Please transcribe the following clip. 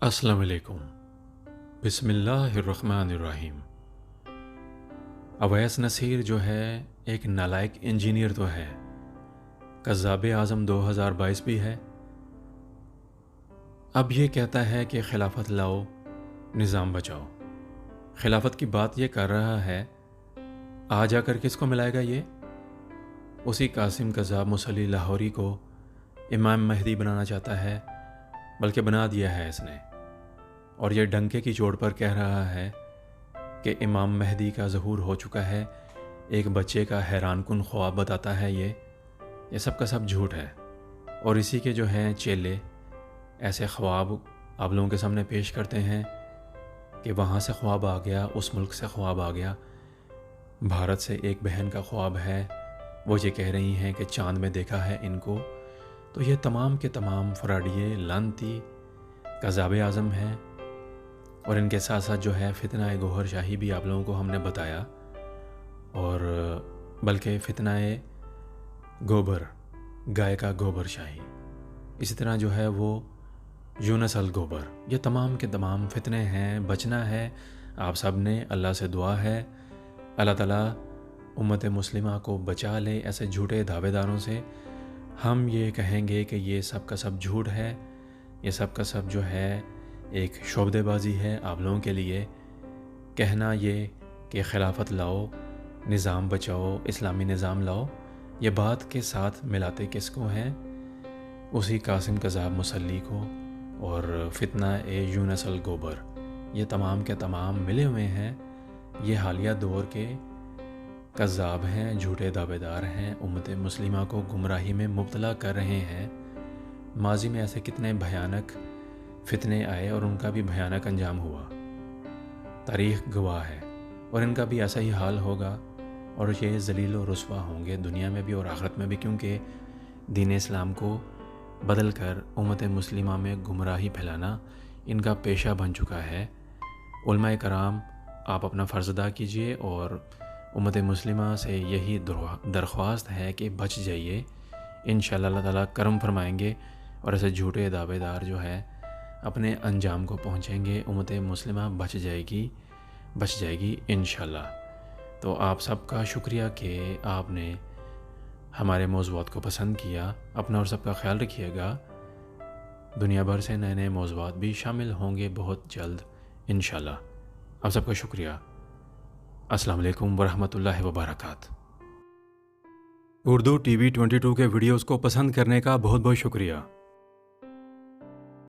अस्सलाम वालेकुम। बिस्मिल्लाहिर्रहमानिर्रहीम। अवैस नसीर जो है एक नालायक इंजीनियर तो है, कज़्ज़ाब आज़म 2022 भी है। अब ये कहता है कि खिलाफत लाओ, निज़ाम बचाओ। खिलाफत की बात ये कर रहा है, आ जाकर किसको मिलाएगा ये? उसी कासिम कज़्ज़ाब मुसल्ली लाहौरी को इमाम महदी बनाना चाहता है, बल्कि बना दिया है इसने। और ये डंके की चोट पर कह रहा है कि इमाम महदी का ज़हूर हो चुका है। एक बच्चे का हैरान कुन ख्वाब बताता है ये सब का सब झूठ है। और इसी के जो हैं चेले ऐसे ख्वाब आप लोगों के सामने पेश करते हैं कि वहाँ से ख्वाब आ गया, उस मुल्क से ख्वाब आ गया। भारत से एक बहन का ख्वाब है, वो ये कह रही हैं कि चाँद में देखा है इनको। तो ये तमाम के तमाम फराडिये लानती कज़्ज़ाब आज़म हैं। और इनके साथ साथ जो है फितना गोहर शाही भी आप लोगों को हमने बताया, और बल्कि फितना गोबर, गाय का गोबर शाही, इसी तरह जो है वो यूनुस अल गोबर। ये तमाम के तमाम फितने हैं। बचना है आप सब ने, अल्लाह से दुआ है अल्लाह ताला उम्मत मुस्लिमा को बचा ले ऐसे झूठे दावेदारों से। हम ये कहेंगे कि ये सब का सब झूठ है, ये सब का सब जो है एक शोबदेबाजी है आप लोगों के लिए। कहना ये कि खिलाफत लाओ, निज़ाम बचाओ, इस्लामी निज़ाम लाओ, ये बात के साथ मिलाते किसको हैं? उसी कासिम कज़्ज़ाब मुसल्ली को और फितना यूनुस अल गोबर। ये तमाम के तमाम मिले हुए हैं। ये हालिया दौर के कज़्ज़ाब हैं, झूठे दावेदार हैं, उम्मत मुस्लिमा को गुमराही में मुब्तला कर रहे हैं। माजी में ऐसे कितने भयानक फितने आए और उनका भी भयानक अंजाम हुआ, तारीख़ गवाह है। और इनका भी ऐसा ही हाल होगा और ये ज़लील व रुस्वा होंगे दुनिया में भी और आखिरत में भी, क्योंकि दीन इस्लाम को बदल कर उम्मत मुस्लिमा में गुमराही फैलाना इनका पेशा बन चुका है। उलमाए कराम, आप अपना फ़र्ज़ अदा कीजिए और उम्मत मुस्लिमा से यही दरख्वास्त है कि बच जाइए। इंशाअल्लाह अल्लाह ताला करम फरमाएंगे और ऐसे झूठे दावेदार जो है अपने अंजाम को पहुँचेंगे। उम्मत मुस्लिमा बच जाएगी इंशाअल्लाह। तो आप सबका शुक्रिया कि आपने हमारे मौज़ूआत को पसंद किया। अपना और सबका ख्याल रखिएगा। दुनिया भर से नए नए मौज़ूआत भी शामिल होंगे बहुत जल्द इंशाअल्लाह। आप सबका शुक्रिया। अस्सलाम वालेकुम वरहमतुल्लाहि वबरकातुहू। उर्दू TV 22 के वीडियोज़ को पसंद करने का बहुत बहुत शुक्रिया।